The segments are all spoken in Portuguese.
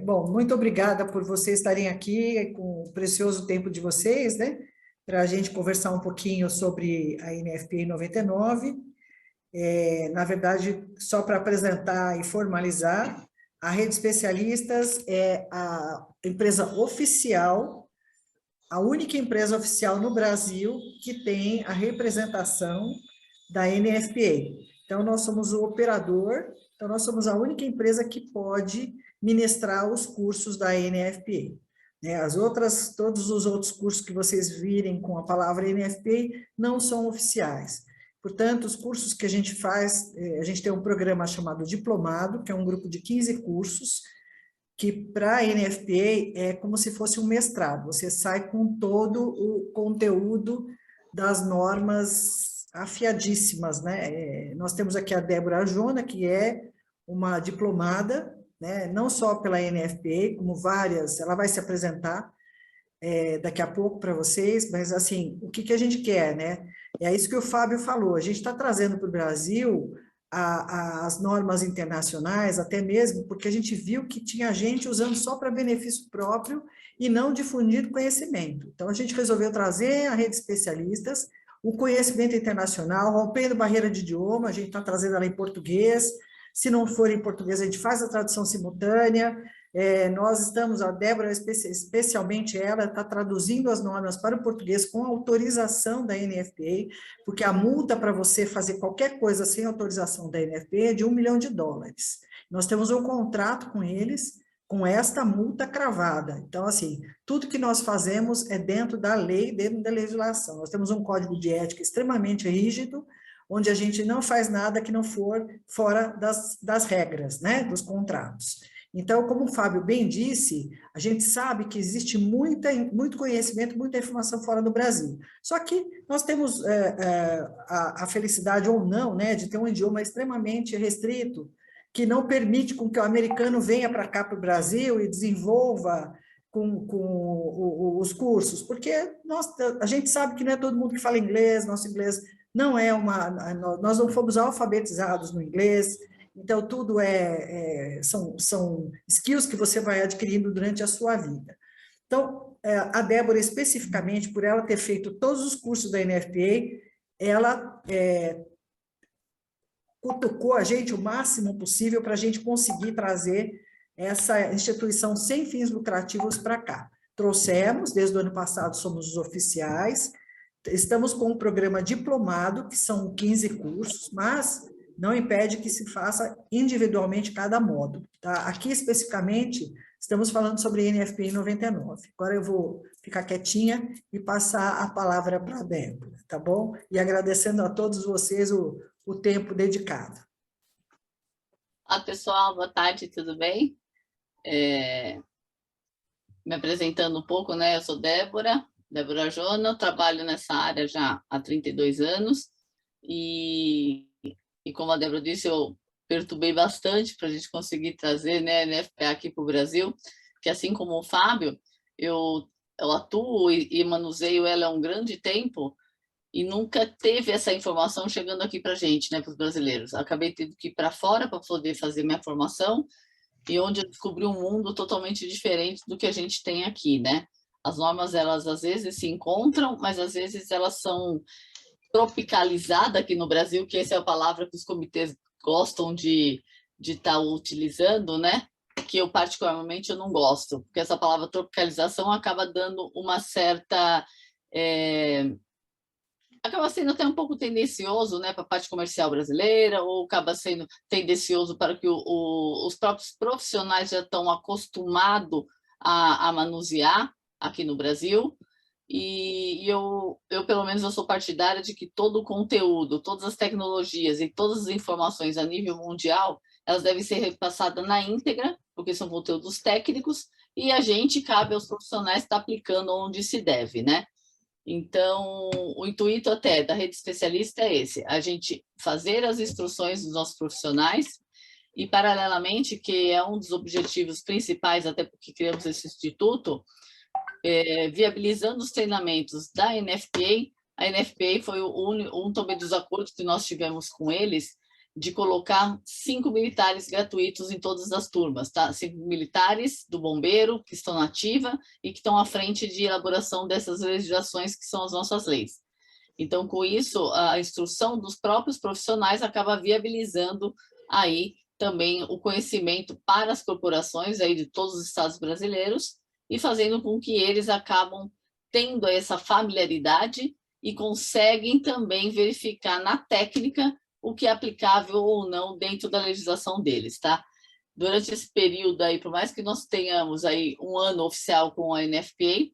Bom, muito obrigada por vocês estarem aqui com o precioso tempo de vocês, né? Para a gente conversar um pouquinho sobre a NFPA 99. Na verdade, só para apresentar e formalizar, a Rede Especialistas é a empresa oficial, a única empresa oficial no Brasil que tem a representação da NFPA. Então, nós somos o operador, então nós somos a única empresa que pode ministrar os cursos da NFPA. As outras, todos os outros cursos que vocês virem com a palavra NFPA não são oficiais. Portanto, os cursos que a gente faz, a gente tem um programa chamado Diplomado, que é um grupo de 15 cursos, que para a NFPA é como se fosse um mestrado, você sai com todo o conteúdo das normas afiadíssimas, né? Nós temos aqui a Débora Arjona, que é uma diplomada, né? Não só pela NFPA, como várias, ela vai se apresentar daqui a pouco para vocês, mas assim, o que a gente quer, né? É isso que o Fábio falou, a gente está trazendo para o Brasil as normas internacionais, até mesmo porque a gente viu que tinha gente usando só para benefício próprio e não difundido conhecimento. Então, a gente resolveu trazer a rede de especialistas, o conhecimento internacional, rompendo barreira de idioma, a gente está trazendo ela em português, se não for em português, a gente faz a tradução simultânea. Nós estamos, a Débora, especialmente ela, está traduzindo as normas para o português com autorização da NFPA, porque a multa para você fazer qualquer coisa sem autorização da NFPA é de US$ 1 milhão. Nós temos um contrato com eles, com esta multa cravada. Então, assim, tudo que nós fazemos é dentro da lei, dentro da legislação. Nós temos um código de ética extremamente rígido, onde a gente não faz nada que não for fora das regras, né, dos contratos. Então, como o Fábio bem disse, a gente sabe que existe muito conhecimento, muita informação fora do Brasil. Só que nós temos a felicidade ou não, né, de ter um idioma extremamente restrito, que não permite com que o americano venha para cá, para o Brasil, e desenvolva os cursos, porque a gente sabe que não é todo mundo que fala inglês, nosso inglês não é nós não fomos alfabetizados no inglês, então tudo são skills que você vai adquirindo durante a sua vida. Então, a Débora, especificamente, por ela ter feito todos os cursos da NFPA, ela cutucou a gente o máximo possível para a gente conseguir trazer essa instituição sem fins lucrativos para cá. Trouxemos, desde o ano passado somos os oficiais, estamos com um programa diplomado, que são 15 cursos, mas não impede que se faça individualmente cada módulo. Tá? Aqui, especificamente, estamos falando sobre NFPA 99. Agora eu vou ficar quietinha e passar a palavra para a Débora, tá bom? E agradecendo a todos vocês o tempo dedicado. Olá, pessoal, boa tarde, tudo bem? Me apresentando um pouco, né? Eu sou Débora Arjona, trabalho nessa área já há 32 anos e como a Débora disse, eu perturbei bastante para a gente conseguir trazer, né, a NFPA aqui para o Brasil, que assim como o Fábio, eu atuo e manuseio ela há um grande tempo e nunca teve essa informação chegando aqui para a gente, né, para os brasileiros. Acabei tendo que ir para fora para poder fazer minha formação, e onde eu descobri um mundo totalmente diferente do que a gente tem aqui, né? As normas, elas às vezes se encontram, mas às vezes elas são tropicalizadas aqui no Brasil, que essa é a palavra que os comitês gostam de estar utilizando, né? Que eu particularmente eu não gosto, porque essa palavra tropicalização acaba dando uma certa... acaba sendo até um pouco tendencioso, né, para a parte comercial brasileira, ou acaba sendo tendencioso para que os próprios profissionais já estão acostumados a manusear aqui no Brasil. E eu, pelo menos, eu sou partidária de que todo o conteúdo, todas as tecnologias e todas as informações a nível mundial, elas devem ser repassadas na íntegra, porque são conteúdos técnicos, e a gente, cabe aos profissionais estar aplicando onde se deve, né? Então, o intuito até da rede especialista é esse, a gente fazer as instruções dos nossos profissionais e, paralelamente, que é um dos objetivos principais, até porque criamos esse instituto, viabilizando os treinamentos da NFPA. A NFPA foi um também dos acordos que nós tivemos com eles, de colocar 5 militares gratuitos em todas as turmas, tá? 5 militares do bombeiro que estão na ativa e que estão à frente de elaboração dessas legislações que são as nossas leis. Então, com isso, a instrução dos próprios profissionais acaba viabilizando aí também o conhecimento para as corporações aí de todos os estados brasileiros e fazendo com que eles acabam tendo essa familiaridade e conseguem também verificar na técnica o que é aplicável ou não dentro da legislação deles, tá? Durante esse período aí, por mais que nós tenhamos aí um ano oficial com a NFPA,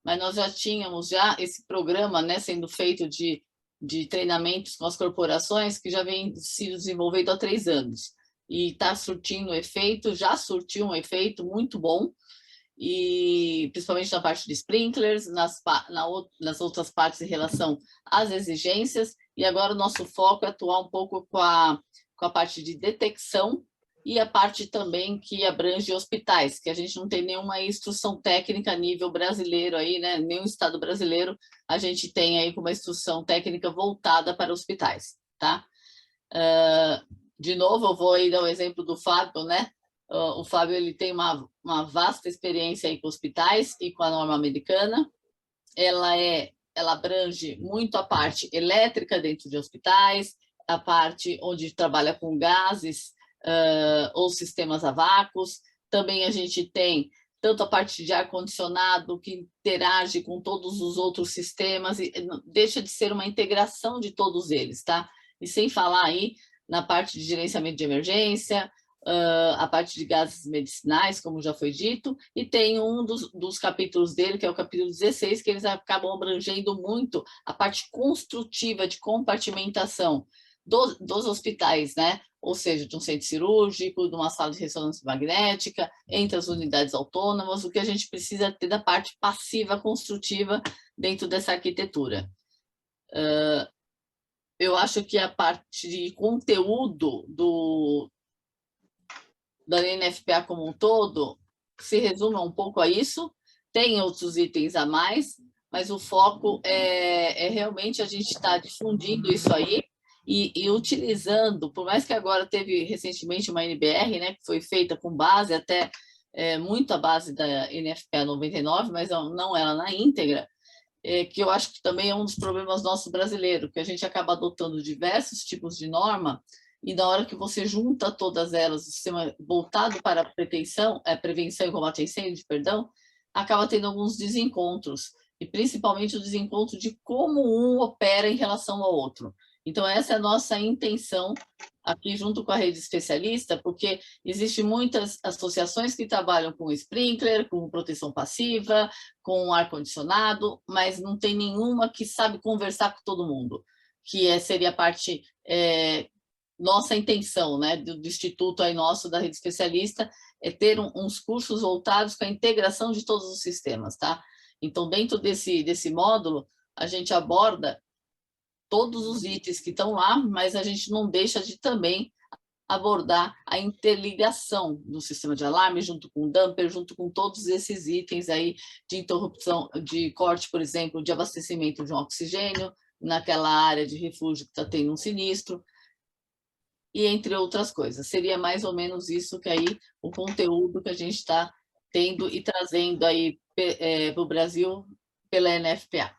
mas nós já tínhamos esse programa, né, sendo feito de treinamentos com as corporações que já vem sido desenvolvido há 3 anos e está surtindo efeito, já surtiu um efeito muito bom, e principalmente na parte de sprinklers, nas outras partes em relação às exigências, e agora o nosso foco é atuar um pouco com a parte de detecção e a parte também que abrange hospitais, que a gente não tem nenhuma instrução técnica a nível brasileiro aí, né? Nenhum estado brasileiro a gente tem aí com uma instrução técnica voltada para hospitais, tá? De novo, eu vou aí dar o exemplo do Fábio, né? O Fábio ele tem uma vasta experiência aí com hospitais e com a norma americana. Ela abrange muito a parte elétrica dentro de hospitais, a parte onde trabalha com gases ou sistemas a vácuos. Também a gente tem tanto a parte de ar-condicionado que interage com todos os outros sistemas e deixa de ser uma integração de todos eles, tá? E sem falar aí na parte de gerenciamento de emergência, a parte de gases medicinais, como já foi dito, e tem um dos capítulos dele, que é o capítulo 16, que eles acabam abrangendo muito a parte construtiva de compartimentação dos hospitais, né? Ou seja, de um centro cirúrgico, de uma sala de ressonância magnética, entre as unidades autônomas, o que a gente precisa ter da parte passiva construtiva dentro dessa arquitetura. Eu acho que a parte de conteúdo da NFPA como um todo se resume um pouco a isso. Tem outros itens a mais, mas o foco é realmente a gente estar difundindo isso aí e utilizando, por mais que agora teve recentemente uma NBR, né, que foi feita com base até muito a base da NFPA 99, mas não ela na íntegra, que eu acho que também é um dos problemas nossos brasileiros, que a gente acaba adotando diversos tipos de norma e na hora que você junta todas elas, o sistema voltado para a prevenção e combate a incêndio, perdão, acaba tendo alguns desencontros, e principalmente o desencontro de como um opera em relação ao outro. Então, essa é a nossa intenção aqui junto com a rede especialista, porque existem muitas associações que trabalham com sprinkler, com proteção passiva, com ar-condicionado, mas não tem nenhuma que sabe conversar com todo mundo, que seria a parte... nossa intenção, né, do Instituto aí nosso, da rede especialista, é ter uns cursos voltados para a integração de todos os sistemas, tá? Então, dentro desse módulo, a gente aborda todos os itens que estão lá, mas a gente não deixa de também abordar a interligação do sistema de alarme junto com o dumper, junto com todos esses itens aí de interrupção, de corte, por exemplo, de abastecimento de um oxigênio naquela área de refúgio que está tendo um sinistro, e entre outras coisas. Seria mais ou menos isso que aí o conteúdo que a gente está tendo e trazendo aí para o Brasil pela NFPA.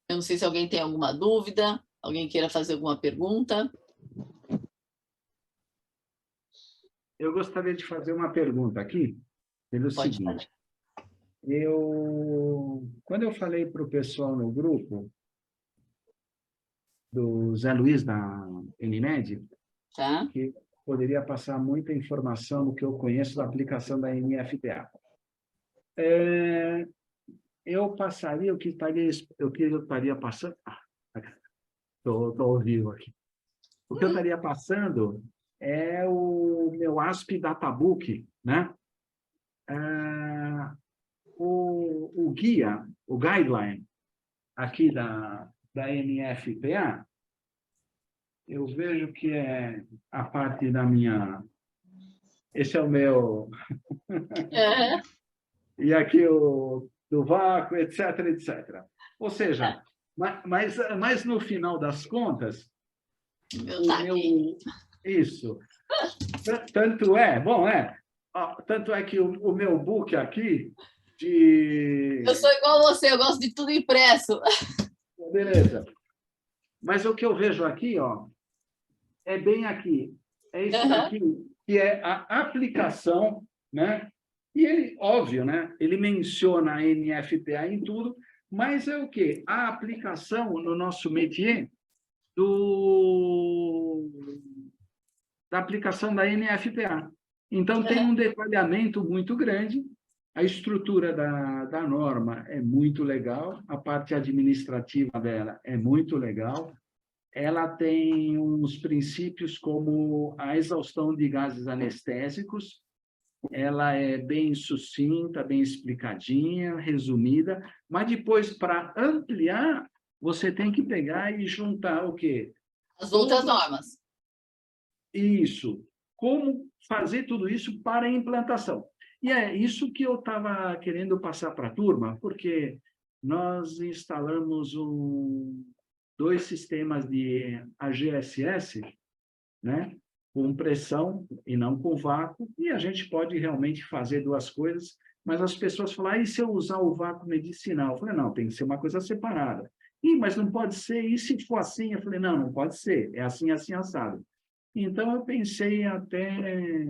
Eu não sei se alguém tem alguma dúvida, alguém queira fazer alguma pergunta. Eu gostaria de fazer uma pergunta aqui, pelo seguinte. Quando eu falei para o pessoal no grupo, do Zé Luiz, da Enimed, tá, que poderia passar muita informação do que eu conheço da aplicação da NFPA. Eu passaria o que eu estaria passando... Estou ao vivo aqui. O que eu estaria passando é o meu ASP Databook, né? O guia, o guideline aqui da NFPA, eu vejo que é a parte da minha... Esse é o meu... E aqui o do vácuo, etc, etc. Ou seja, mas no final das contas, Meu tá aqui. Isso. Tanto é que o meu book aqui de... Eu sou igual a você, eu gosto de tudo impresso. Beleza. Mas o que eu vejo aqui, ó, é bem aqui. É isso daqui, que é a aplicação, né? E ele, óbvio, né? Ele menciona a NFPA em tudo, mas é o quê? A aplicação no nosso métier da aplicação da NFPA. Então, tem um detalhamento muito grande, a estrutura da norma é muito legal, a parte administrativa dela é muito legal, ela tem uns princípios como a exaustão de gases anestésicos, ela é bem sucinta, bem explicadinha, resumida, mas depois, para ampliar, você tem que pegar e juntar o quê? As outras normas. Isso. Como fazer tudo isso para a implantação. E é isso que eu estava querendo passar para a turma, porque nós instalamos dois sistemas de AGSS, né? Com pressão e não com vácuo, e a gente pode realmente fazer duas coisas, mas as pessoas falam, e se eu usar o vácuo medicinal? Eu falei, não, tem que ser uma coisa separada. Mas não pode ser, e se for assim? Eu falei, não pode ser, é assim, assim, assado. Então, eu pensei até,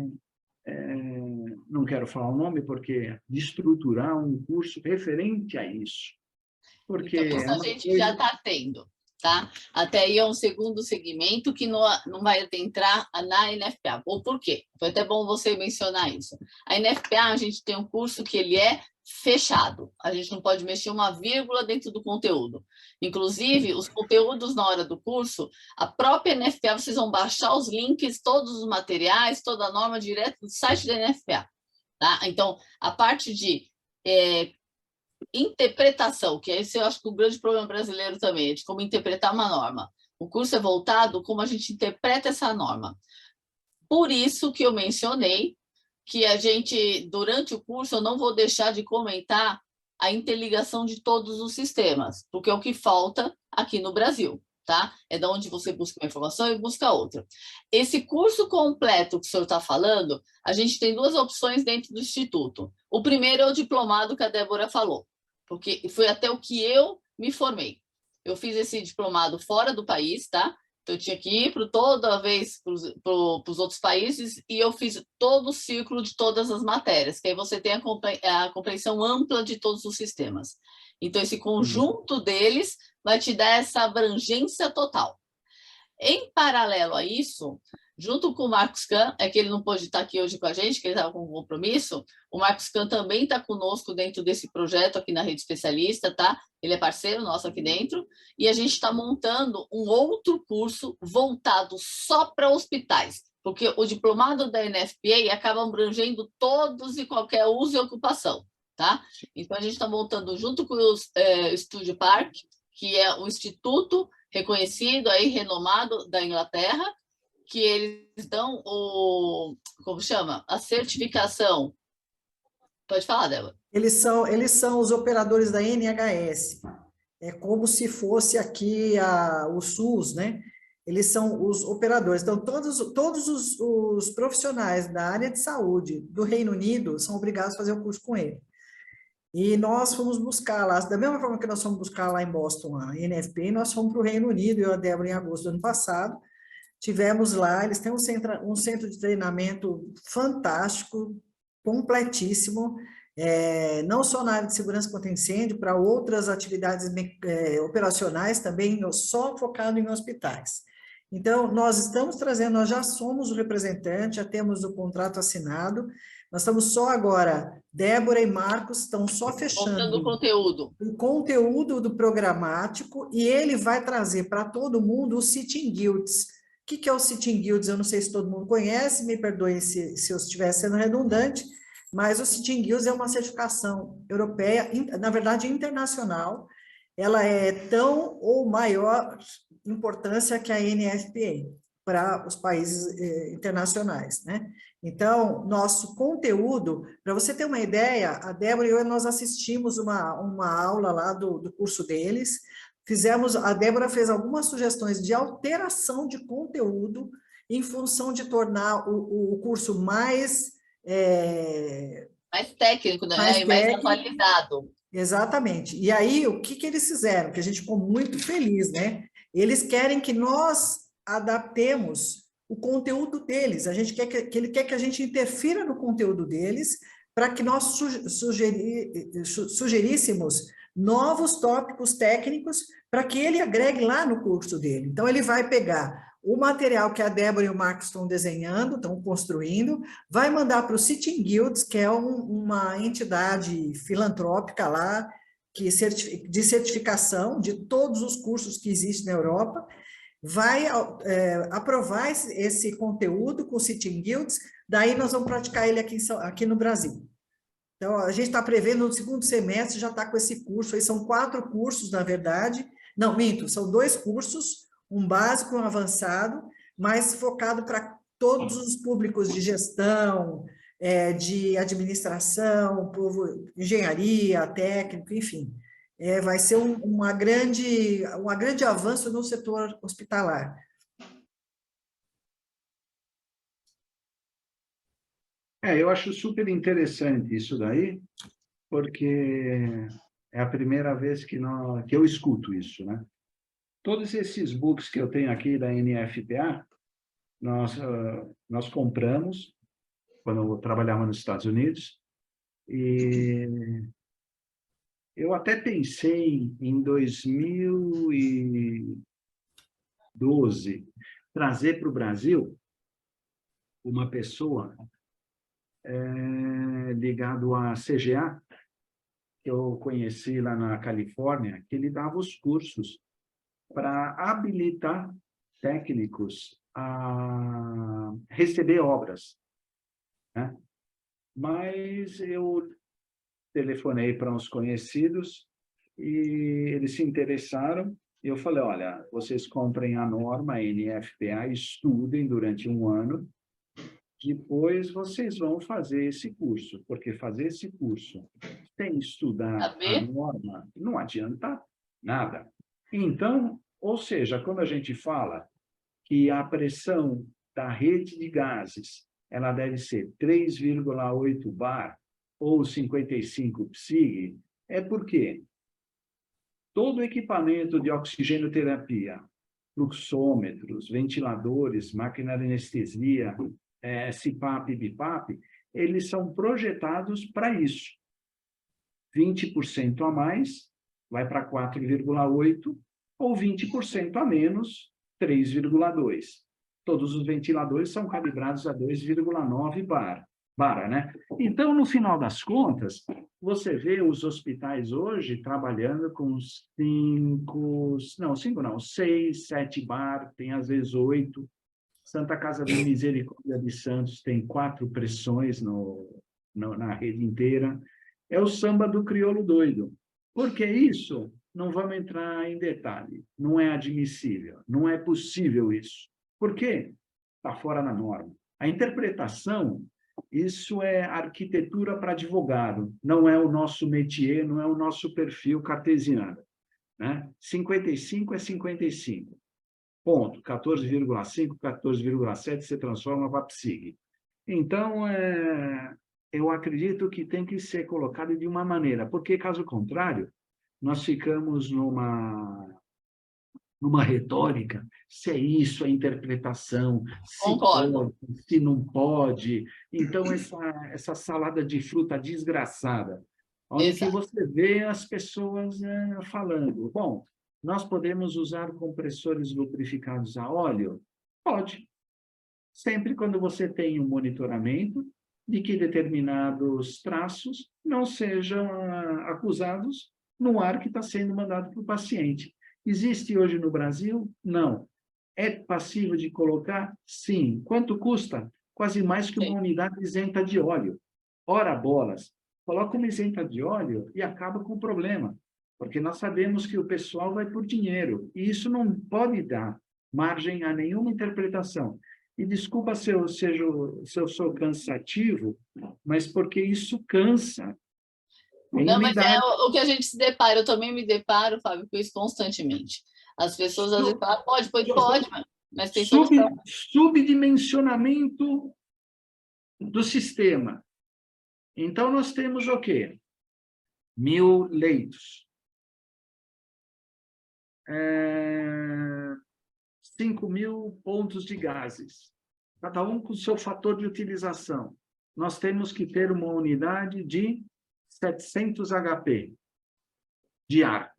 não quero falar o nome, porque de estruturar um curso referente a isso. Porque então, isso a gente já está tendo. Tá? Até aí é um segundo segmento que não vai adentrar na NFPA. Ou por quê? Foi até bom você mencionar isso. A NFPA, a gente tem um curso que ele é fechado. A gente não pode mexer uma vírgula dentro do conteúdo. Inclusive, os conteúdos na hora do curso, a própria NFPA, vocês vão baixar os links, todos os materiais, toda a norma direto do site da NFPA. Tá? Então, a parte de... interpretação, que esse eu acho que o grande problema brasileiro também é de como interpretar uma norma. O curso é voltado como a gente interpreta essa norma. Por isso que eu mencionei que a gente, durante o curso, eu não vou deixar de comentar a interligação de todos os sistemas, porque é o que falta aqui no Brasil, tá? É de onde você busca uma informação e busca outra. Esse curso completo que o senhor está falando, a gente tem duas opções dentro do Instituto. O primeiro é o diplomado que a Débora falou, porque foi até o que eu me formei. Eu fiz esse diplomado fora do país, tá? Então, eu tinha que ir toda vez para os outros países e eu fiz todo o ciclo de todas as matérias, que aí você tem a compreensão ampla de todos os sistemas. Então, esse conjunto deles vai te dar essa abrangência total. Em paralelo a isso, junto com o Marcos Kahn, é que ele não pôde estar aqui hoje com a gente, que ele estava com um compromisso, o Marcos Kahn também está conosco dentro desse projeto aqui na Rede Especialista, tá? Ele é parceiro nosso aqui dentro, e a gente está montando um outro curso voltado só para hospitais, porque o diplomado da NFPA acaba abrangendo todos e qualquer uso e ocupação, tá? Então, a gente está montando junto com o Studio Park, que é um instituto reconhecido, aí, renomado da Inglaterra, que eles dão como chama? A certificação. Pode falar, Débora. Eles são os operadores da NHS. É como se fosse aqui o SUS, né? Eles são os operadores. Então, todos os profissionais da área de saúde do Reino Unido são obrigados a fazer o curso com ele. E nós fomos buscar lá, da mesma forma que nós fomos buscar lá em Boston a NFPA, nós fomos para o Reino Unido, eu e a Débora, em agosto do ano passado. Tivemos lá, eles têm um centro de treinamento fantástico, completíssimo, não só na área de segurança contra incêndio, para outras atividades operacionais também, só focado em hospitais. Então, nós estamos trazendo, nós já somos o representante, já temos o contrato assinado, nós estamos só agora, Débora e Marcos estão só fechando o conteúdo do programático, e ele vai trazer para todo mundo os Sitting Guilds. O que é o Sitting Guilds? Eu não sei se todo mundo conhece, me perdoem se eu estiver sendo redundante, mas o Sitting Guilds é uma certificação europeia, na verdade internacional, ela é tão ou maior importância que a NFPA para os países internacionais, né? Então, nosso conteúdo, para você ter uma ideia, a Débora e eu, nós assistimos uma aula lá do curso deles, a Débora fez algumas sugestões de alteração de conteúdo em função de tornar o curso mais... mais técnico, né? mais E mais técnico. atualizado. Exatamente. E aí, o que eles fizeram? Que a gente ficou muito feliz, né? Eles querem que nós adaptemos o conteúdo deles. A gente quer que ele quer que a gente interfira no conteúdo deles para que nós sugeríssemos novos tópicos técnicos para que ele agregue lá no curso dele. Então, ele vai pegar o material que a Débora e o Marcos estão desenhando, estão construindo, vai mandar para o Sitting Guilds, que é uma entidade filantrópica lá, de certificação de todos os cursos que existem na Europa, vai aprovar esse conteúdo com o Sitting Guilds, daí nós vamos praticar ele aqui no Brasil. Então, a gente está prevendo no segundo semestre, já está com esse curso, aí são 4 cursos, na verdade, não, minto, são 2 cursos, um básico e um avançado, mas focado para todos os públicos de gestão, de administração, engenharia, técnico, enfim. Vai ser um grande avanço no setor hospitalar. Eu acho super interessante isso daí, porque é a primeira vez que eu escuto isso, né? Todos esses books que eu tenho aqui da NFPA, nós compramos quando eu trabalhava nos Estados Unidos, e eu até pensei em 2012 trazer para o Brasil uma pessoa ligado à CGA, que eu conheci lá na Califórnia, que ele dava os cursos para habilitar técnicos a receber obras, né? Mas eu telefonei para uns conhecidos e eles se interessaram. Eu falei, olha, vocês comprem a norma, a NFPA, estudem durante um ano, depois vocês vão fazer esse curso, porque fazer esse curso sem estudar a norma não adianta nada. Então, ou seja, quando a gente fala que a pressão da rede de gases ela deve ser 3,8 bar ou 55 psig, é porque todo equipamento de oxigenoterapia, fluxômetros, ventiladores, máquina de anestesia, CPAP e BIPAP, eles são projetados para isso. 20% a mais vai para 4,8 ou 20% a menos, 3,2. Todos os ventiladores são calibrados a 2,9 bara, né? Então, no final das contas, você vê os hospitais hoje trabalhando com 6, 7 bar, tem às vezes 8. Santa Casa de Misericórdia de Santos tem 4 pressões na rede inteira. É o samba do crioulo doido. Porque isso, não vamos entrar em detalhe, não é admissível, não é possível isso. Por quê? Está fora da norma. A interpretação, isso é arquitetura para advogado, não é o nosso métier, não é o nosso perfil cartesiano, né? 55 é 55. Ponto. 14,5, 14,7 se transforma para psig. Então, eu acredito que tem que ser colocado de uma maneira, porque, caso contrário, nós ficamos numa retórica, se é isso, a interpretação, se pode, se não pode. Então, essa salada de fruta desgraçada, onde que você vê as pessoas falando, bom, nós podemos usar compressores lubrificados a óleo? Pode. Sempre quando você tem um monitoramento de que determinados traços não sejam acusados no ar que está sendo mandado para o paciente. Existe hoje no Brasil? Não. É passível de colocar? Sim. Quanto custa? Quase mais que uma unidade isenta de óleo. Ora bolas, coloca uma isenta de óleo e acaba com o problema, porque nós sabemos que o pessoal vai por dinheiro, e isso não pode dar margem a nenhuma interpretação. E desculpa se eu sou cansativo, mas porque isso cansa. Não, mas é o que a gente se depara. Eu também me deparo, Fábio, com isso constantemente. As pessoas às vezes falam, pode, mas tem solução. Subdimensionamento do sistema. Então, nós temos o quê? 1.000 leitos. 5.000 pontos de gases. Cada um com o seu fator de utilização. Nós temos que ter uma unidade de 700 HP de ar.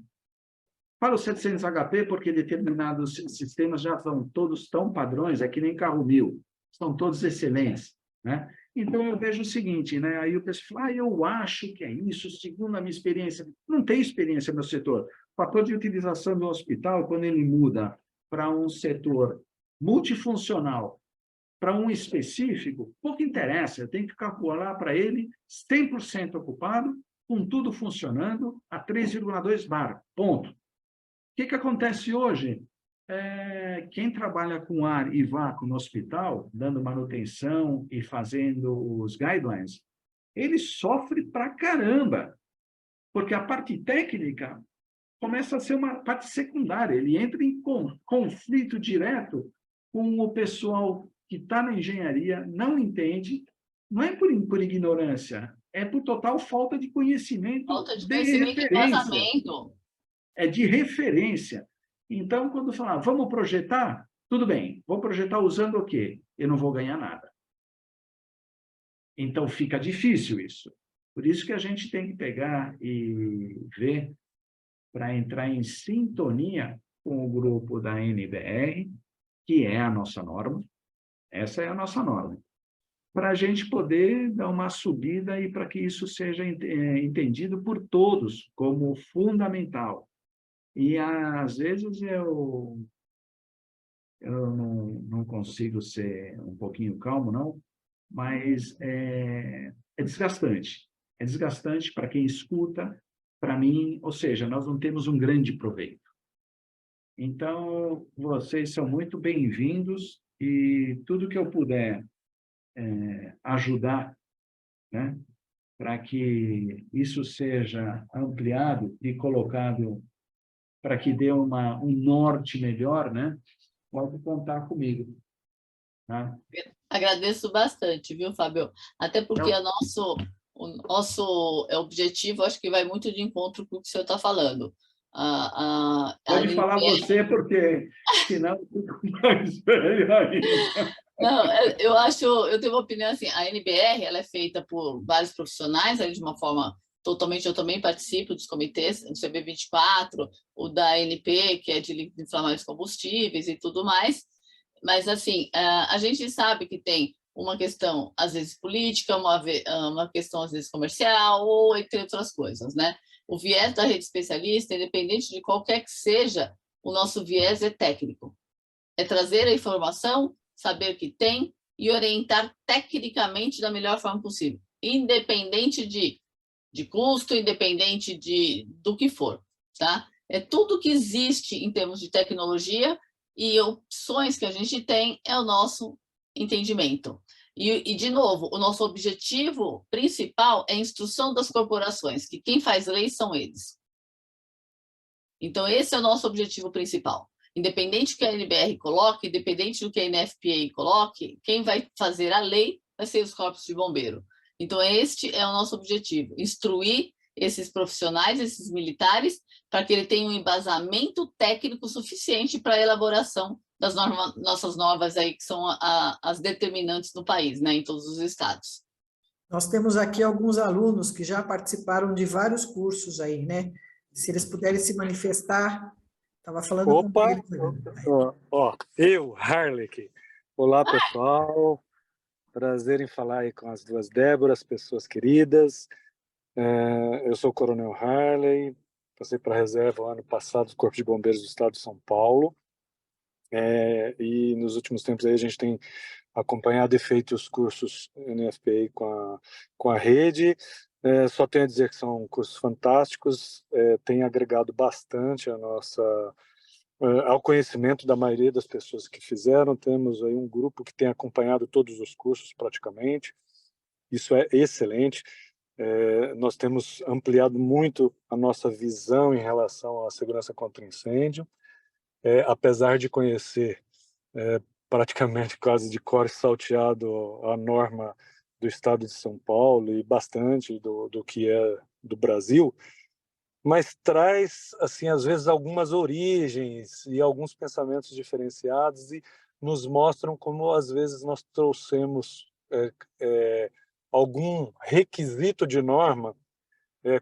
Falo 700 HP porque determinados sistemas já são todos tão padrões, é que nem carro 1000, são todos excelentes, né? Então, eu vejo o seguinte, né? Aí o pessoal fala, eu acho que é isso, segundo a minha experiência. Não tem experiência no setor. O fator de utilização do hospital, quando ele muda para um setor multifuncional, para um específico, pouco interessa, eu tenho que calcular para ele 100% ocupado, com tudo funcionando, a 3,2 bar, ponto. O que acontece hoje? Quem trabalha com ar e vácuo no hospital, dando manutenção e fazendo os guidelines, ele sofre pra caramba, porque a parte técnica começa a ser uma parte secundária, ele entra em conflito direto com o pessoal que está na engenharia, não entende, não é por ignorância, é por total falta de conhecimento, de embasamento. É de referência. Então, quando falar, vamos projetar, tudo bem, vou projetar usando o quê? Eu não vou ganhar nada. Então, fica difícil isso. Por isso que a gente tem que pegar e ver para entrar em sintonia com o grupo da NBR, que é a nossa norma, essa é a nossa norma, para a gente poder dar uma subida e para que isso seja entendido por todos como fundamental. E, às vezes, eu não consigo ser um pouquinho calmo, não, mas é desgastante. É desgastante para quem escuta, para mim, ou seja, nós não temos um grande proveito. Então, vocês são muito bem-vindos e tudo que eu puder ajudar, né, para que isso seja ampliado e colocado para que dê um norte melhor, né? Pode contar comigo. Tá? Agradeço bastante, viu, Fábio? Até porque o nosso objetivo, acho que vai muito de encontro com o que o senhor está falando. Pode falar você, porque senão eu fico mais velho ainda. Não, eu tenho uma opinião assim, a NBR ela é feita por vários profissionais, de uma forma totalmente, eu também participo dos comitês, do CB24, o da ANP, que é de líquidos inflamáveis combustíveis e tudo mais, mas assim, a gente sabe que tem uma questão, às vezes, política, uma questão, às vezes, comercial, ou entre outras coisas, né? O viés da rede especialista, independente de qualquer que seja, o nosso viés é técnico. É trazer a informação, saber o que tem e orientar tecnicamente da melhor forma possível, independente de custo, independente do que for, tá? É tudo que existe em termos de tecnologia e opções que a gente tem é o nosso entendimento. E, de novo, o nosso objetivo principal é a instrução das corporações, que quem faz lei são eles. Então, esse é o nosso objetivo principal. Independente do que a NBR coloque, independente do que a NFPA coloque, quem vai fazer a lei vai ser os corpos de bombeiro. Então, este é o nosso objetivo, instruir esses profissionais, esses militares, para que ele tenha um embasamento técnico suficiente para a elaboração das nossas normas aí, que são as determinantes no país, né, em todos os estados. Nós temos aqui alguns alunos que já participaram de vários cursos aí, né? Se eles puderem se manifestar, estava falando Opa, com eu, Harley. Olá, pessoal. Prazer em falar aí com as duas Déboras, pessoas queridas. Eu sou o Coronel Harley, passei para a reserva o ano passado do Corpo de Bombeiros do Estado de São Paulo. E nos últimos tempos aí a gente tem acompanhado e feito os cursos NFPA com a rede. Só tenho a dizer que são cursos fantásticos, tem agregado bastante ao conhecimento da maioria das pessoas que fizeram. Temos aí um grupo que tem acompanhado todos os cursos praticamente, isso é excelente. nós temos ampliado muito a nossa visão em relação à segurança contra incêndio, apesar de conhecer praticamente quase de cor e salteado a norma do estado de São Paulo e bastante do que é do Brasil, mas traz, assim, às vezes algumas origens e alguns pensamentos diferenciados e nos mostram como às vezes nós trouxemos algum requisito de norma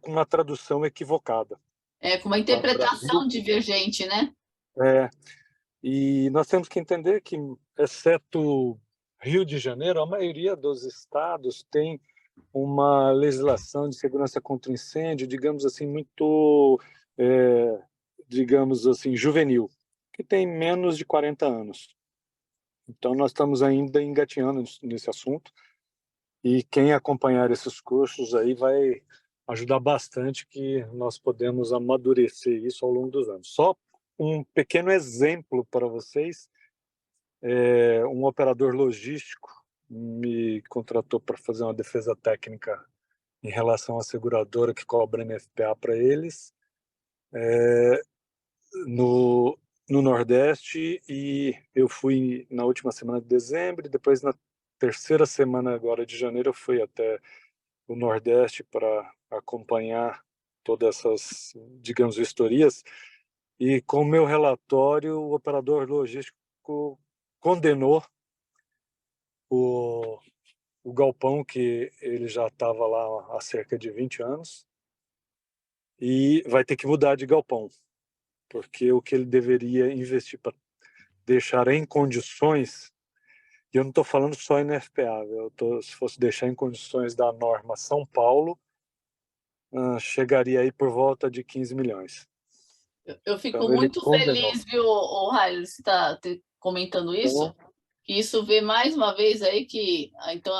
com uma tradução equivocada. Com uma Para o interpretação Brasil, divergente, né? E nós temos que entender que, exceto Rio de Janeiro, a maioria dos estados tem uma legislação de segurança contra incêndio, digamos assim, muito, digamos assim, juvenil, que tem menos de 40 anos. Então, nós estamos ainda engatinhando nesse assunto, e quem acompanhar esses cursos aí vai ajudar bastante, que nós podemos amadurecer isso ao longo dos anos. Só um pequeno exemplo para vocês, um operador logístico me contratou para fazer uma defesa técnica em relação à seguradora que cobra NFPA para eles, no Nordeste, e eu fui na última semana de dezembro, e depois na terceira semana agora de janeiro eu fui até o Nordeste para acompanhar todas essas, digamos, vistorias, e com o meu relatório o operador logístico condenou o galpão, que ele já estava lá há cerca de 20 anos, e vai ter que mudar de galpão, porque o que ele deveria investir para deixar em condições, e eu não estou falando só em NFPA, se fosse deixar em condições da norma São Paulo, chegaria aí por volta de 15 milhões. Eu fico Então, ele muito condenou. feliz, viu, Raio, você está comentando isso, que isso vê mais uma vez aí que então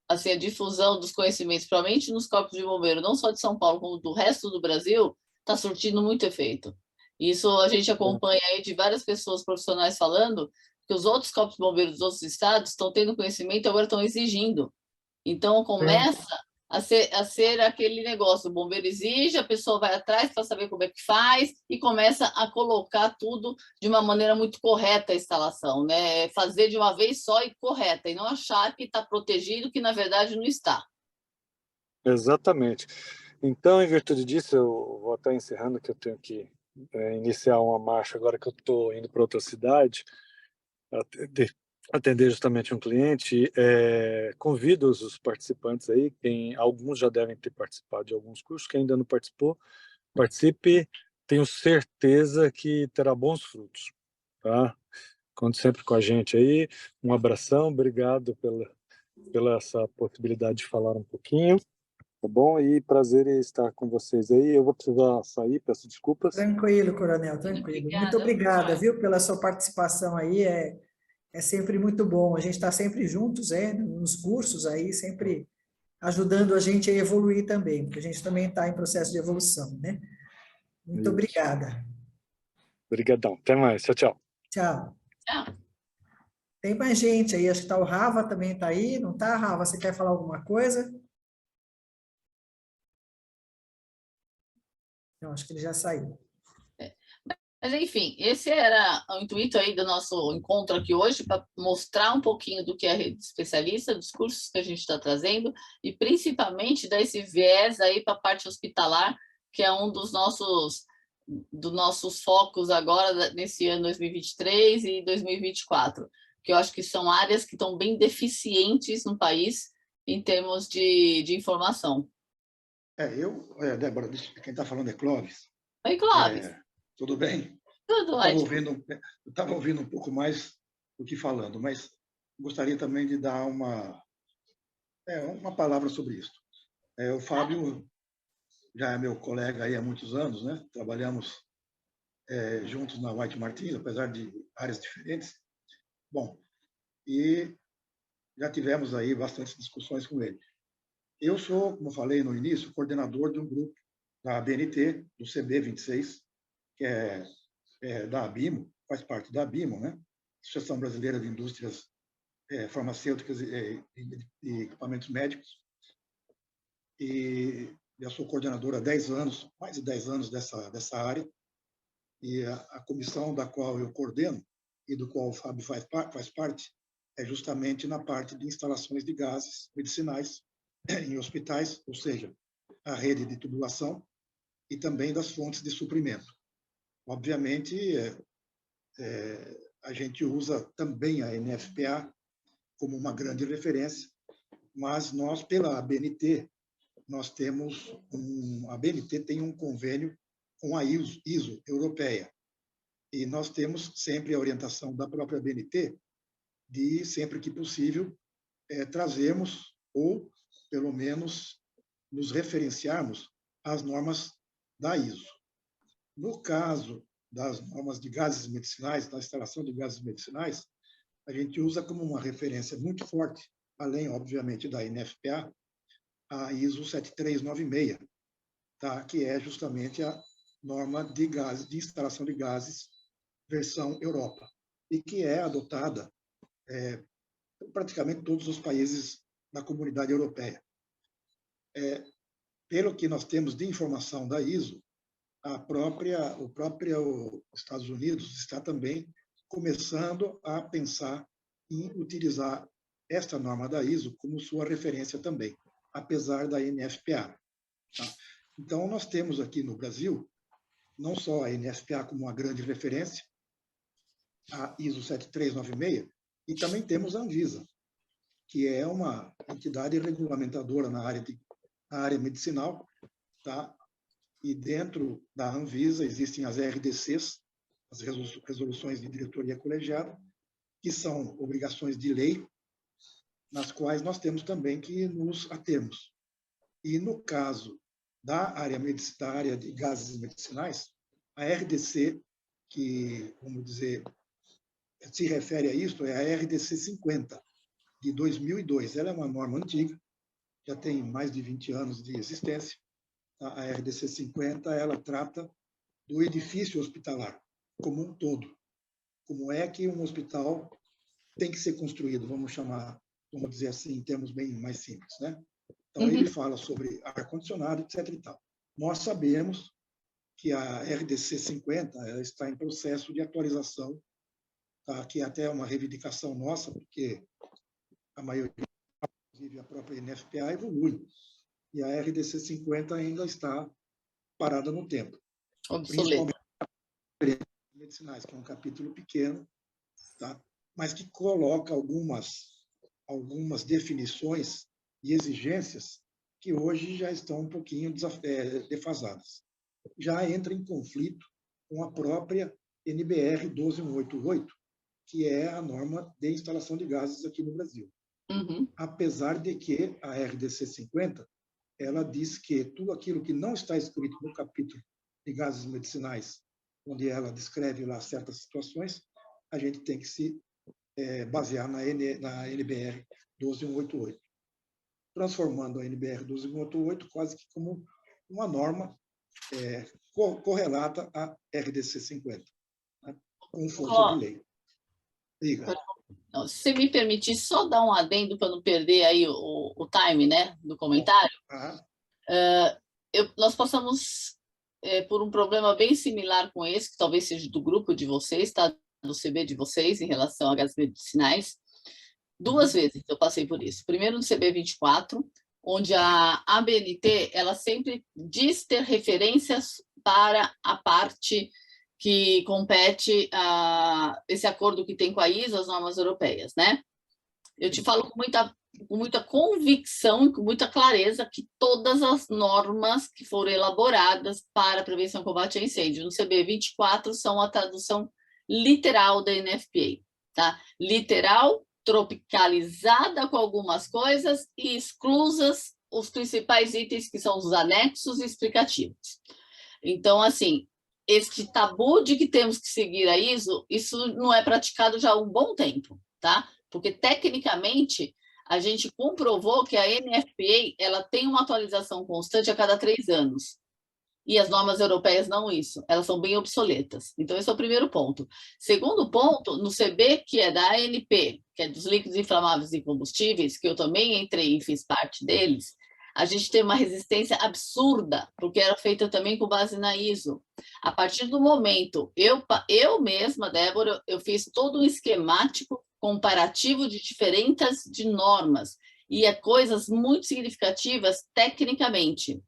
assim, a difusão dos conhecimentos, principalmente nos corpos de bombeiro, não só de São Paulo, como do resto do Brasil, está surtindo muito efeito. Isso a gente acompanha aí de várias pessoas profissionais falando que os outros corpos de bombeiros dos outros estados estão tendo conhecimento e agora estão exigindo. Então, começa a ser aquele negócio, o bombeiro exige, a pessoa vai atrás para saber como é que faz e começa a colocar tudo de uma maneira muito correta a instalação, né? Fazer de uma vez só e correta, e não achar que está protegido, que na verdade não está. Exatamente. Então, em virtude disso, eu vou até encerrando, que eu tenho que iniciar uma marcha agora que eu estou indo para outra cidade, atender justamente um cliente. Convido os participantes aí, alguns já devem ter participado de alguns cursos, quem ainda não participou, participe, tenho certeza que terá bons frutos, tá? Conte sempre com a gente aí, um abração, obrigado pela essa possibilidade de falar um pouquinho, tá bom? E prazer em estar com vocês aí. Eu vou precisar sair, peço desculpas. Tranquilo, Coronel, tranquilo. Muito obrigada, viu, pela sua participação aí. É sempre muito bom. A gente está sempre juntos, nos cursos aí, sempre ajudando a gente a evoluir também, porque a gente também está em processo de evolução, né? Muito Isso. obrigada. Obrigadão. Até mais. Tchau, tchau. Tchau. Tchau. Tem mais gente aí, acho que está o Rava também está aí, não está, Rava? Você quer falar alguma coisa? Não, acho que ele já saiu. Mas, enfim, esse era o intuito aí do nosso encontro aqui hoje, para mostrar um pouquinho do que é a rede especialista, dos cursos que a gente está trazendo, e principalmente dar esse viés aí para a parte hospitalar, que é um dos nossos focos agora, nesse ano 2023 e 2024, que eu acho que são áreas que estão bem deficientes no país em termos de informação. Débora, quem está falando é Clóvis. Oi, Clóvis. Tudo bem? Tudo ótimo. Eu estava ouvindo um pouco mais do que falando, mas gostaria também de dar uma palavra sobre isso. O Fábio já é meu colega aí há muitos anos, né? Trabalhamos juntos na White Martins, apesar de áreas diferentes. Bom, e já tivemos aí bastantes discussões com ele. Eu sou, como falei no início, coordenador de um grupo da ABNT, do CB26, que é da ABIMO, faz parte da ABIMO, né? Associação Brasileira de Indústrias Farmacêuticas e Equipamentos Médicos. e eu sou coordenador há 10 anos, mais de 10 anos dessa área, e a comissão da qual eu coordeno e do qual o Fábio faz parte é justamente na parte de instalações de gases medicinais em hospitais, ou seja, a rede de tubulação e também das fontes de suprimento. Obviamente, a gente usa também a NFPA como uma grande referência, mas nós, pela ABNT, nós temos a ABNT tem um convênio com a ISO europeia, e nós temos sempre a orientação da própria ABNT de, sempre que possível, trazermos, ou pelo menos nos referenciarmos às normas da ISO. No caso das normas de gases medicinais, da instalação de gases medicinais, a gente usa como uma referência muito forte, além, obviamente, da NFPA, a ISO 7396, tá? Que é justamente a norma de gases, de instalação de gases versão Europa, e que é adotada por praticamente todos os países da comunidade europeia. Pelo que nós temos de informação da ISO, o próprio Estados Unidos está também começando a pensar em utilizar esta norma da ISO como sua referência também, apesar da NFPA. Tá? Então, nós temos aqui no Brasil, não só a NFPA como uma grande referência, a ISO 7396, e também temos a Anvisa, que é uma entidade regulamentadora na área medicinal, tá? E dentro da Anvisa existem as RDCs, as resoluções de diretoria colegiada, que são obrigações de lei, nas quais nós temos também que nos atermos. E no caso da área de gases medicinais, a RDC, que, vamos dizer, se refere a isso, é a RDC 50, de 2002. Ela é uma norma antiga, já tem mais de 20 anos de existência. A RDC 50, ela trata do edifício hospitalar como um todo. Como é que um hospital tem que ser construído, vamos dizer assim, em termos bem mais simples, né? Então, ele fala sobre ar-condicionado, etc. e tal. Nós sabemos que a RDC 50 ela está em processo de atualização, tá? Que até é uma reivindicação nossa, porque a maioria, inclusive a própria NFPA, evolui. E a RDC 50 ainda está parada no tempo. Obsoleto. Principalmente medicinais, que é um capítulo pequeno, tá? Mas que coloca algumas definições e exigências que hoje já estão um pouquinho defasadas. Já entra em conflito com a própria NBR 12188, que é a norma de instalação de gases aqui no Brasil. Apesar de que a RDC 50 ela diz que tudo aquilo que não está escrito no capítulo de gases medicinais, onde ela descreve lá certas situações, a gente tem que se basear na NBR 12188, transformando a NBR 12188 quase que como uma norma correlata à RDC 50, né, com força de lei. Diga. Se você me permitir só dar um adendo para não perder aí o time, né, do comentário. Nós passamos por um problema bem similar com esse, que talvez seja do grupo de vocês, tá? Do CB de vocês, em relação a gases medicinais. 2 vezes eu passei por isso. Primeiro no CB 24, onde a ABNT ela sempre diz ter referências para a parte que compete a esse acordo que tem com a ISO, as normas europeias, né? Eu te falo com muita convicção e com muita clareza que todas as normas que foram elaboradas para a prevenção e combate a incêndio no CB 24 são a tradução literal da NFPA, tá? Literal, tropicalizada com algumas coisas e exclusas os principais itens que são os anexos e explicativos. Então, assim, este tabu de que temos que seguir a ISO, isso não é praticado já há um bom tempo, tá? Porque, tecnicamente, a gente comprovou que a NFPA ela tem uma atualização constante a cada 3 anos. E as normas europeias não isso, elas são bem obsoletas. Então, esse é o primeiro ponto. Segundo ponto, no CB, que é da ANP, que é dos líquidos inflamáveis e combustíveis, que eu também entrei e fiz parte deles, a gente tem uma resistência absurda, porque era feita também com base na ISO. A partir do momento, eu mesma, Débora, eu fiz todo um esquemático comparativo de diferentes normas, e coisas muito significativas tecnicamente.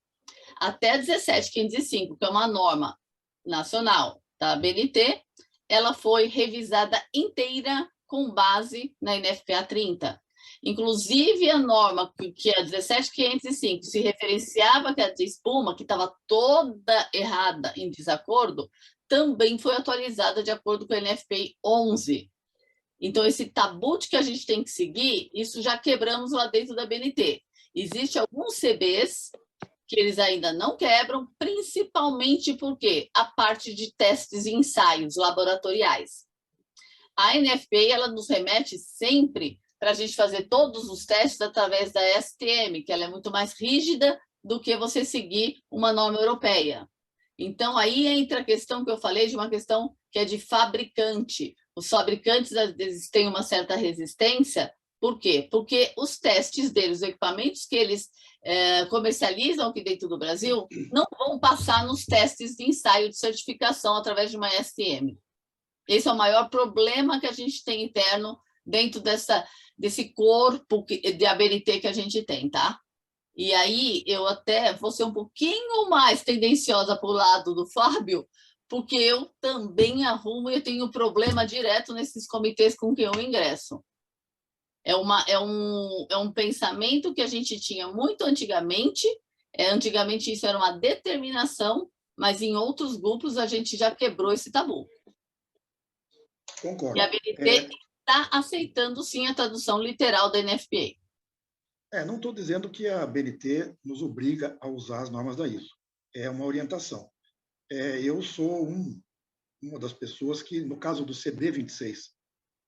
Até 17505, que é uma norma nacional da ABNT, ela foi revisada inteira com base na NFPA 30. Inclusive, a norma que é 17505 se referenciava que a de espuma, que estava toda errada em desacordo, também foi atualizada de acordo com a NFPA 11. Então, esse tabu que a gente tem que seguir, isso já quebramos lá dentro da BNT. Existem alguns CBs que eles ainda não quebram, principalmente porque a parte de testes e ensaios laboratoriais. A NFPA, ela nos remete sempre para a gente fazer todos os testes através da STM, que ela é muito mais rígida do que você seguir uma norma europeia. Então, aí entra a questão que eu falei de uma questão que é de fabricante. Os fabricantes eles têm uma certa resistência. Por quê? Porque os testes deles, os equipamentos que eles comercializam aqui dentro do Brasil, não vão passar nos testes de ensaio de certificação através de uma STM. Esse é o maior problema que a gente tem interno dentro desse corpo de ABNT que a gente tem, tá? E aí eu até vou ser um pouquinho mais tendenciosa para o lado do Fábio, porque eu também arrumo e eu tenho problema direto nesses comitês com quem eu ingresso. É um pensamento que a gente tinha muito antigamente. Antigamente isso era uma determinação, mas em outros grupos a gente já quebrou esse tabu. Concordo. E a BNT está aceitando, sim, a tradução literal da NFPA. Não estou dizendo que a BNT nos obriga a usar as normas da ISO. É uma orientação. Eu sou uma das pessoas que, no caso do CD26,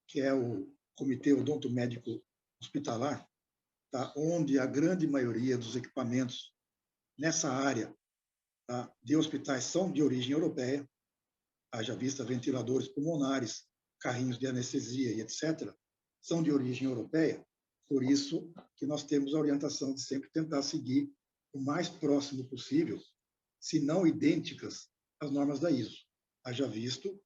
que é o Comitê Odonto Médico Hospitalar, tá, onde a grande maioria dos equipamentos nessa área, tá, de hospitais são de origem europeia, haja vista ventiladores pulmonares, carrinhos de anestesia e etc., são de origem europeia. Por isso que nós temos a orientação de sempre tentar seguir o mais próximo possível, se não idênticas, às normas da ISO. Haja visto...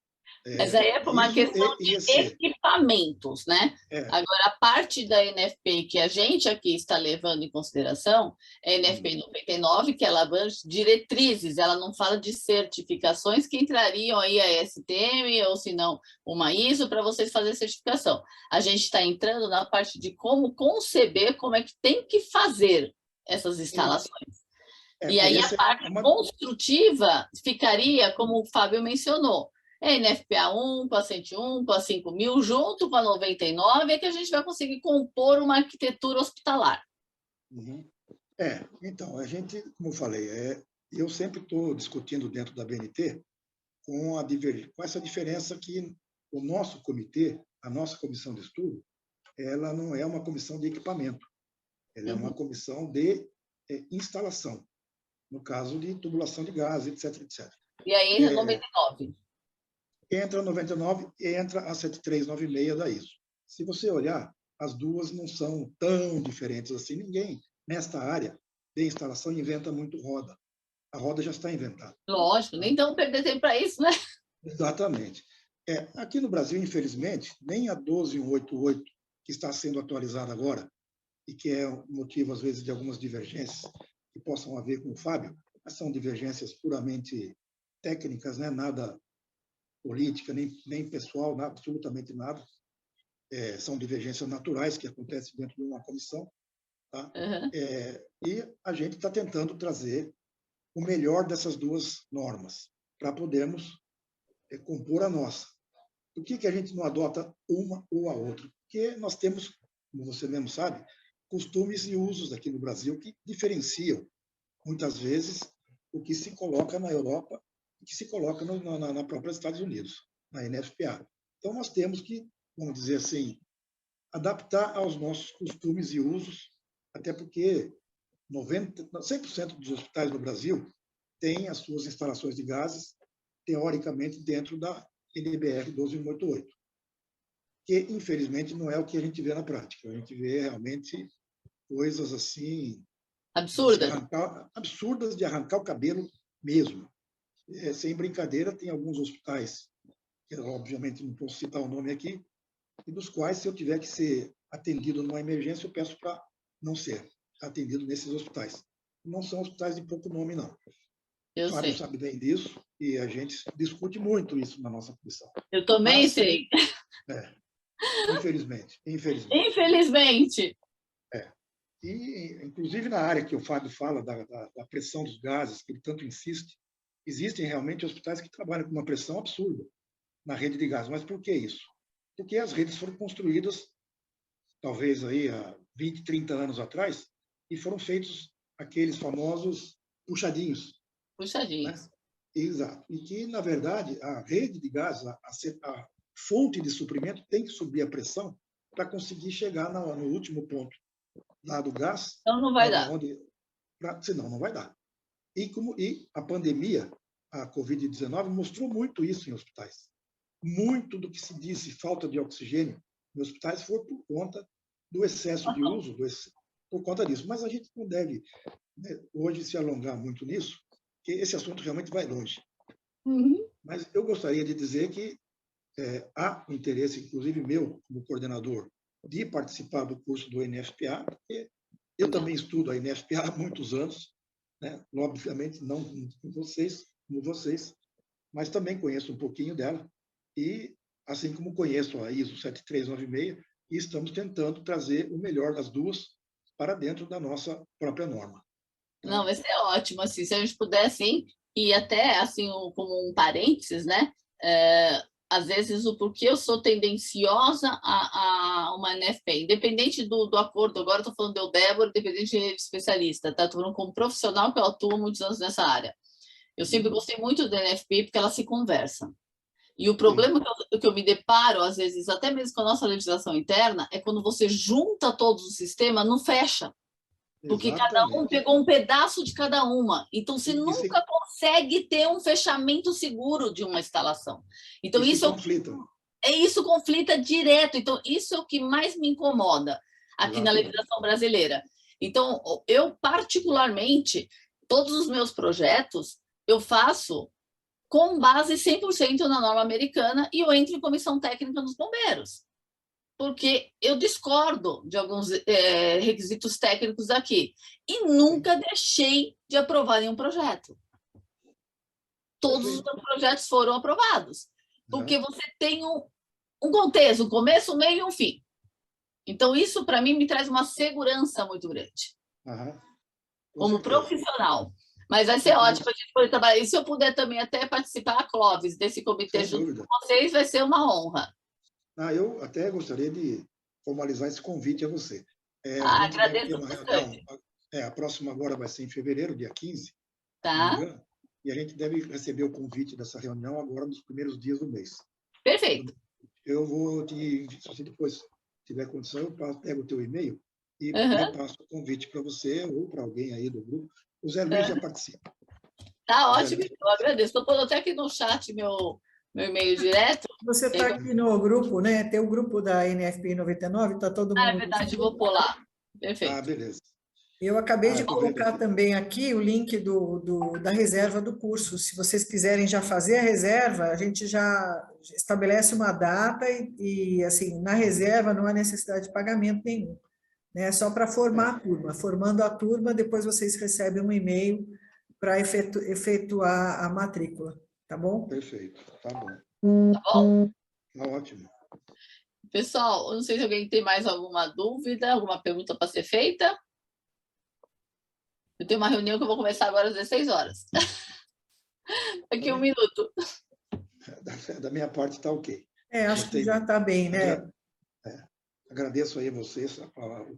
Mas aí é por uma questão de equipamentos, né? Agora, a parte da NFPA que a gente aqui está levando em consideração é a NFPA 99, que ela abrange diretrizes, ela não fala de certificações que entrariam aí a STM ou, se não, uma ISO para vocês fazerem certificação. A gente está entrando na parte de como conceber, como é que tem que fazer essas instalações. E aí a parte construtiva ficaria, como o Fábio mencionou, NFPA 1, com a 101, com a 5.000, junto com a 99, é que a gente vai conseguir compor uma arquitetura hospitalar. Então, a gente, como eu falei, eu sempre estou discutindo dentro da BNT com essa diferença que o nosso comitê, a nossa comissão de estudo, ela não é uma comissão de equipamento, ela é uma comissão de instalação, no caso de tubulação de gás, etc, etc. E aí entra 99. Entra a 99 e entra a 7396 da ISO. Se você olhar, as duas não são tão diferentes assim. Ninguém, nesta área de instalação, inventa muito roda. A roda já está inventada. Lógico, nem então perder tempo para isso, né? Exatamente. Aqui no Brasil, infelizmente, nem a 12188, que está sendo atualizada agora, e que é motivo, às vezes, de algumas divergências que possam haver com o Fábio, mas são divergências puramente técnicas, né? Nada política, nem pessoal, nada, absolutamente nada. São divergências naturais que acontecem dentro de uma comissão. Tá? E a gente está tentando trazer o melhor dessas duas normas para podermos compor a nossa. Por que a gente não adota uma ou a outra? Porque nós temos, como você mesmo sabe, costumes e usos aqui no Brasil que diferenciam, muitas vezes, o que se coloca na Europa que se coloca na própria Estados Unidos, na NFPA. Então, nós temos que, vamos dizer assim, adaptar aos nossos costumes e usos, até porque 100% dos hospitais no Brasil têm as suas instalações de gases, teoricamente, dentro da NBR 12188, que, infelizmente, não é o que a gente vê na prática. A gente vê, realmente, coisas assim Absurda. Absurdas de arrancar o cabelo mesmo. Sem brincadeira, tem alguns hospitais, que eu, obviamente não posso citar o nome aqui, e dos quais, se eu tiver que ser atendido numa emergência, eu peço para não ser atendido nesses hospitais. Não são hospitais de pouco nome, não. Eu O Fábio sei. sabe bem disso, e a gente discute muito isso na nossa comissão. Eu também Mas, sei. Infelizmente. Infelizmente. E, inclusive, na área que o Fábio fala da pressão dos gases, que ele tanto insiste, existem realmente hospitais que trabalham com uma pressão absurda na rede de gás. Mas por que isso? Porque as redes foram construídas, talvez aí há 20, 30 anos atrás, e foram feitos aqueles famosos puxadinhos. Puxadinhos. Né? Exato. E que, na verdade, a rede de gás, a fonte de suprimento, tem que subir a pressão para conseguir chegar no último ponto lá do gás. Então não vai dar. Senão não vai dar. E a pandemia, a Covid-19, mostrou muito isso em hospitais. Muito do que se disse falta de oxigênio em hospitais foi por conta do excesso de uso, por conta disso. Mas a gente não deve, né, hoje se alongar muito nisso, porque esse assunto realmente vai longe. Uhum. Mas eu gostaria de dizer que há interesse, inclusive meu, como coordenador, de participar do curso do NFPA, porque eu também estudo a NFPA há muitos anos, né? Obviamente não como vocês, mas também conheço um pouquinho dela, e assim como conheço a ISO 7396, e estamos tentando trazer o melhor das duas para dentro da nossa própria norma. Tá? Não, vai ser ótimo, assim, se a gente puder, assim, e até, assim, como um parênteses, né, às vezes o porquê eu sou tendenciosa a uma NFP, independente do acordo, agora estou falando de Débora, independente de especialista, tá? Estou falando como profissional, que eu atuo há muitos anos nessa área. Eu sempre gostei muito da NFP porque ela se conversa. E o problema que eu me deparo, às vezes, até mesmo com a nossa legislação interna, é quando você junta todos os sistemas, não fecha. Porque cada um pegou um pedaço de cada uma. Então, você nunca consegue ter um fechamento seguro de uma instalação. Então, isso conflita direto. Então, isso é o que mais me incomoda aqui na legislação brasileira. Então, eu, particularmente, todos os meus projetos, eu faço com base 100% na norma americana e eu entro em comissão técnica nos bombeiros. Porque eu discordo de alguns requisitos técnicos aqui e nunca deixei de aprovar nenhum projeto. Todos os meus projetos foram aprovados, porque você tem um contexto, um começo, um meio e um fim. Então, isso, para mim, me traz uma segurança muito grande, como profissional. Mas vai ser ótimo a gente poder trabalhar. E se eu puder também até participar, Clóvis, desse comitê junto com vocês, vai ser uma honra. Eu até gostaria de formalizar esse convite a você. Agradeço bastante. A próxima agora vai ser em fevereiro, dia 15, tá. E a gente deve receber o convite dessa reunião agora nos primeiros dias do mês. Perfeito. Eu vou se você depois tiver condição, eu pego o teu e-mail e repasso o convite para você ou para alguém aí do grupo. O Zé Luiz já participa. Tá ótimo, eu agradeço. Estou pondo até aqui no chat meu e-mail direto. Você está aqui no grupo, né? Tem o grupo da NFP 99, está todo mundo... É verdade, vou pôr lá. Perfeito. Beleza. Eu acabei de colocar também aqui o link da reserva do curso. Se vocês quiserem já fazer a reserva, a gente já estabelece uma data e assim, na reserva não há necessidade de pagamento nenhum. Né? É só para formar a turma. Formando a turma, depois vocês recebem um e-mail para efetuar a matrícula. Tá bom? Perfeito. Tá bom. Tá bom? Tá ótimo. Pessoal, eu não sei se alguém tem mais alguma dúvida, alguma pergunta para ser feita. Eu tenho uma reunião que eu vou começar agora às 16 horas. Daqui um minuto. Da minha parte está ok. Acho que já está bem, né? Agradeço aí a vocês.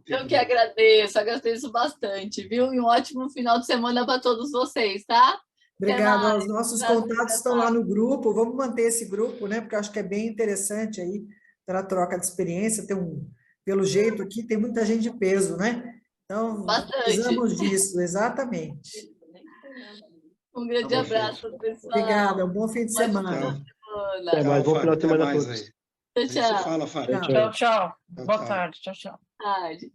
Eu que agradeço bastante, viu? E um ótimo final de semana para todos vocês, tá? Obrigada. Os nossos contatos estão lá no grupo. Vamos manter esse grupo, né? Porque eu acho que é bem interessante aí para a troca de experiência. Pelo jeito aqui, tem muita gente de peso, né? Então, precisamos disso, exatamente. Um grande abraço, pessoal. Obrigada, um bom fim de semana. Até mais, bom final de semana a todos. Tchau. Fala, Fábio. Tchau. Boa tarde. Tchau. Tarde.